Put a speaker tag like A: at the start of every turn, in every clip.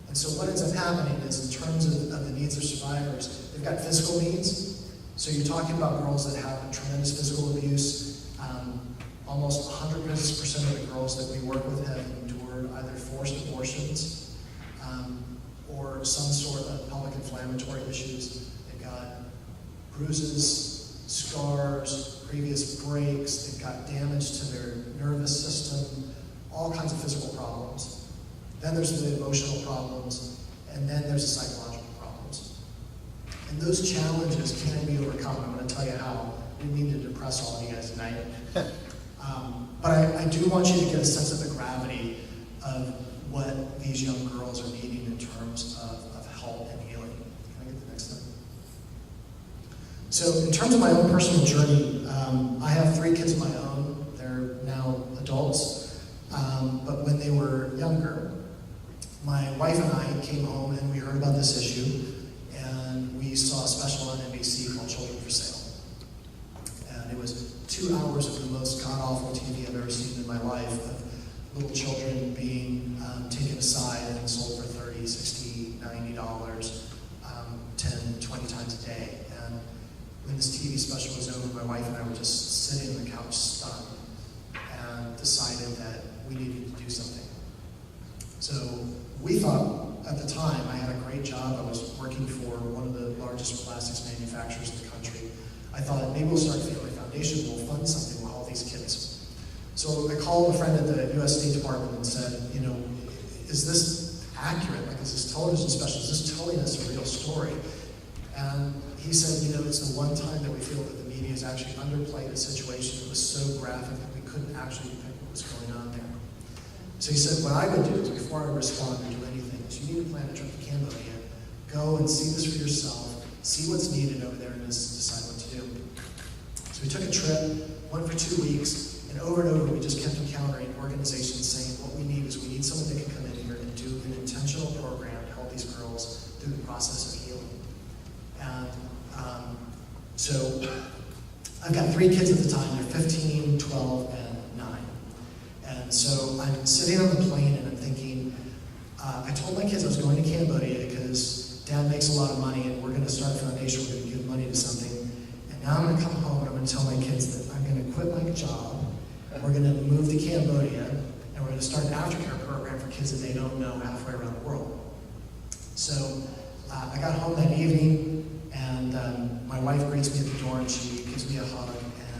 A: And so what ends up happening is, in terms of the needs of survivors, they've got physical needs. So you're talking about girls that have tremendous physical abuse. Almost 100% of the girls that we work with have endured either forced abortions or some sort of pelvic inflammatory issues. They've got bruises, scars, previous breaks, they've got damage to their nervous system, all kinds of physical problems. Then there's the emotional problems, and then there's the psychological problems. And those challenges can be overcome. I'm going to tell you how. I didn't mean to depress all of you guys tonight. But I do want you to get a sense of the gravity of what these young girls are needing in terms of help and healing. Can I get the next slide? So in terms of my own personal journey, I have 3 kids of my own. They're now adults. But when they were younger, my wife and I came home and we heard about this issue, and we saw a special on NBC called Children for Sale. And it was 2 hours of the most god-awful TV I've ever seen in my life, of little children being taken aside and sold for $30, $60, $90, 10, 20 times a day. And when this TV special was over, my wife and I were just sitting on the couch stunned and decided that we needed to do something. So we thought, at the time, I had a great job. I was working for one of the largest plastics manufacturers in the country. I thought, maybe we'll start a family foundation, we'll fund something with all these kids. So I called a friend at the U.S. State Department and said, is this accurate? Like, is this television special? Is this telling us a real story? And he said, it's the one time that we feel that the media has actually underplayed a situation that was so graphic that we couldn't actually depict what was going on there. So he said, what I would do is, before I respond or do anything, is you need to plan a trip to Cambodia, go and see this for yourself, see what's needed over there, and decide what to do. So we took a trip, went for 2 weeks, and over we just kept encountering organizations saying, what we need is we need someone that can come in here and do an intentional program to help these girls through the process of healing. And so I've got 3 kids at the time. They're 15, 12, and 9. And so I'm sitting on the plane and I'm thinking, I told my kids I was going to Cambodia because Dad makes a lot of money and we're going to start a foundation, we're going to give money to something. And now I'm going to come home and I'm going to tell my kids that I'm going to quit my job, we're going to move to Cambodia, and we're going to start an aftercare program for kids that they don't know halfway around the world. So I got home that evening, and my wife greets me at the door and she gives me a hug,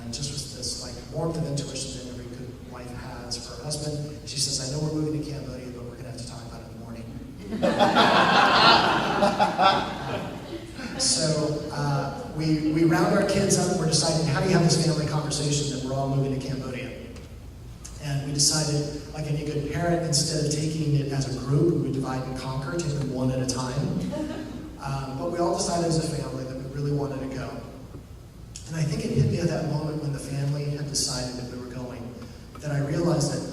A: and just was this like warmth of intuition that every good wife has for her husband. She says, I know we're moving to Cambodia, but we're going to have to talk about it in the morning. So we round our kids up, we're deciding, how do you have this family conversation that we're all moving to Cambodia? And we decided, like any good parent, instead of taking it as a group, we would divide and conquer, take them one at a time. But we all decided as a family that we really wanted to go. And I think it hit me at that moment when the family had decided that we were going, that I realized that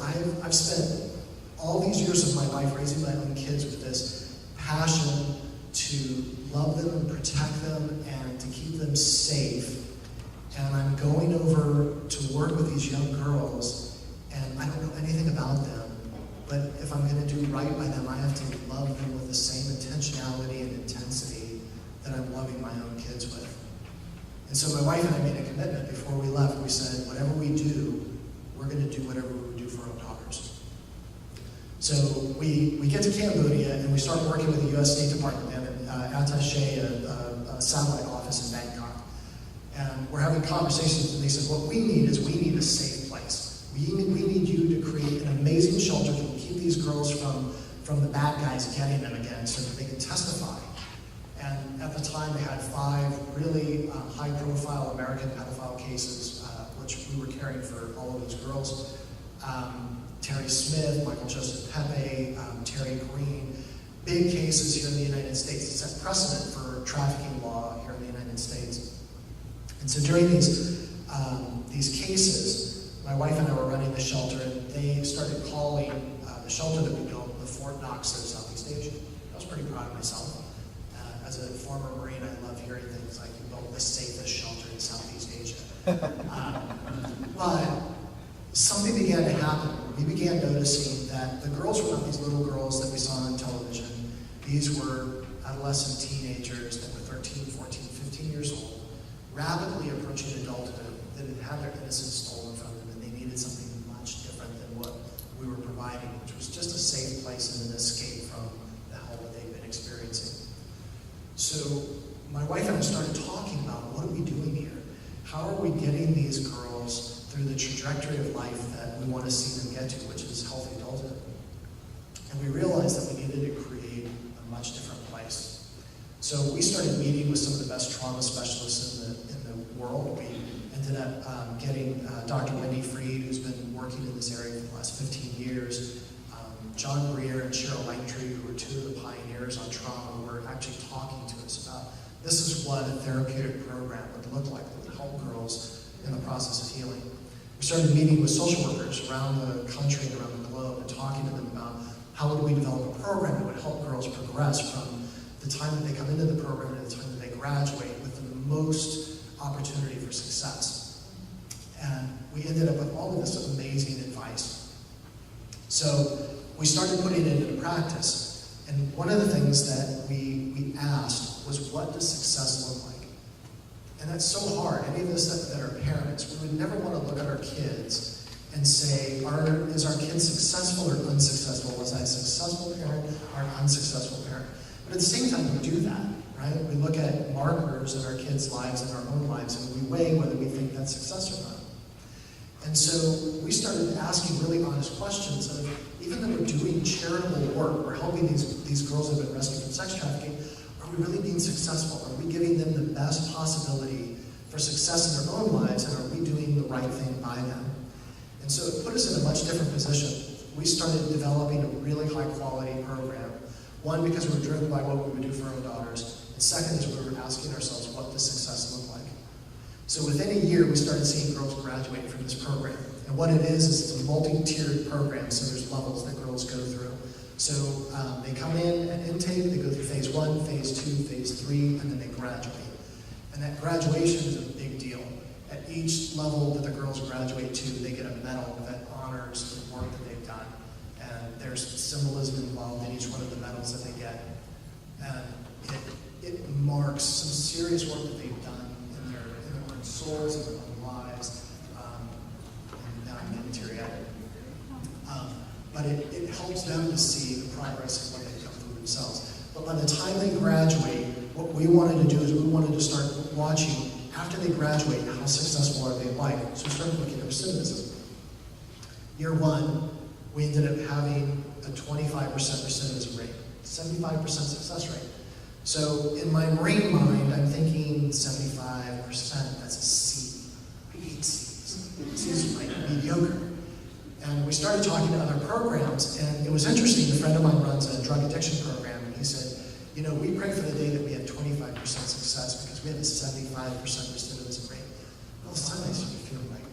A: I've spent all these years of my life raising my own kids with this passion to love them and protect them and to keep them safe. And I'm going over to work with these young girls, and I don't know anything about them. But if I'm going to do right by them, I have to love them with the same intentionality and intensity that I'm loving my own kids with. And so my wife and I made a commitment before we left. We said, whatever we do, we're going to do whatever we would do for our daughters. So we get to Cambodia, and we start working with the U.S. State Department. They have an attaché, a satellite office in Bangkok. And we're having conversations, and they said, what we need is we need a safe place. We need you to create an amazing shelter that will keep these girls from the bad guys getting them again so that they can testify. And at the time, they had 5 really high-profile American pedophile cases, which we were caring for all of those girls. Terry Smith, Michael Joseph Pepe, Terry Green, big cases here in the United States. It set precedent for trafficking law here in the United States. And so during these cases, my wife and I were running the shelter, and they started calling the shelter that we built the Fort Knox of Southeast Asia. I was pretty proud of myself. As a former Marine, I love hearing things like you built the safest shelter in Southeast Asia. But something began to happen. We began noticing that the girls were not these little girls that we saw on television. These were adolescent teenagers that were 13, 14, 15 years old, rapidly approaching adulthood, that had had their innocence stolen from them, and they needed something much different than what we were providing, which was just a safe place and an escape from the hell that they'd been experiencing. So my wife and I started talking about, what are we doing here? How are we getting these girls through the trajectory of life that we want to see them get to, which is healthy adulthood? And we realized that we needed to create a much different place. So we started meeting with some of the best trauma specialists in the world. We ended up getting Dr. Wendy Freed, who's been working in this area for the last 15 years. John Greer and Cheryl Langtree, who are two of the pioneers on trauma, were actually talking to us about this is what a therapeutic program would look like that would help girls in the process of healing. We started meeting with social workers around the country and around the globe and talking to them about how would we develop a program that would help girls progress from the time that they come into the program to the time that they graduate with the most opportunity for success. And we ended up with all of this amazing advice. So we started putting it into practice. And one of the things that we asked was, what does success look like? And that's so hard. Any of us that are parents, we would never want to look at our kids and say, is our kid successful or unsuccessful? Was I a successful parent or an unsuccessful parent? But at the same time, we do that, right? We look at markers in our kids' lives and our own lives, and we weigh whether we think that's success or not. And so we started asking really honest questions of, even though we're doing charitable work, we're helping these girls who have been rescued from sex trafficking, are we really being successful? Are we giving them the best possibility for success in their own lives, and are we doing the right thing by them? And so it put us in a much different position. We started developing a really high quality program. One, because we were driven by what we would do for our own daughters, and second is we were asking ourselves, what does success look like? So within a year, we started seeing girls graduate from this program. And what it is it's a multi-tiered program, so there's levels that girls go through. So they come in at intake, they go through phase 1, phase 2, phase 3, and then they graduate. And that graduation is a big deal. At each level that the girls graduate to, they get a medal that honors the work that they've done. And there's symbolism involved in each one of the medals that they get. And it marks some serious work that they've done in their own souls and their own lives. And now I'm getting teary-eyed. But it helps them to see the progress of what they've come through themselves. But by the time they graduate, what we wanted to do is we wanted to start watching, after they graduate, how successful are they in life. So we started looking at recidivism. Year 1, we ended up having a 25% recidivism rate, 75% success rate. So in my Marine mind, I'm thinking 75%, that's a C. I hate C's. C's are like mediocre. And we started talking to other programs, and it was interesting. A friend of mine runs a drug addiction program, and he said, you know, we pray for the day that we had 25% success because we had a 75% recidivism rate. All of a sudden I started feeling like,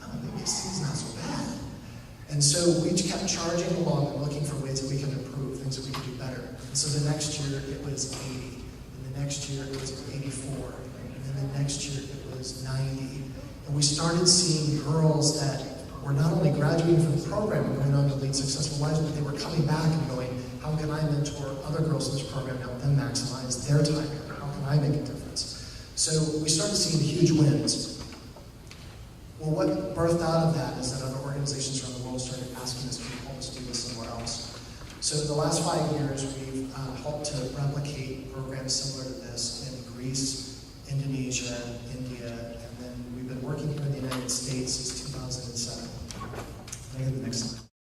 A: oh, maybe a C's not so bad. And so we kept charging along and looking for ways that we could improve, things that we could do better. And so the next year it was 80, and the next year it was 84, and then the next year it was 90. And we started seeing girls that were not only graduating from the program and going on to lead successful lives, but they were coming back and going, how can I mentor other girls in this program and help them maximize their time here? How can I make a difference? So we started seeing huge wins. Well, what birthed out of that is that other organizations around the world started asking us, can you help us do this somewhere else? So in the last 5 years, we've helped to replicate programs similar to this in Greece, Indonesia, India, and then we've been working here in the United States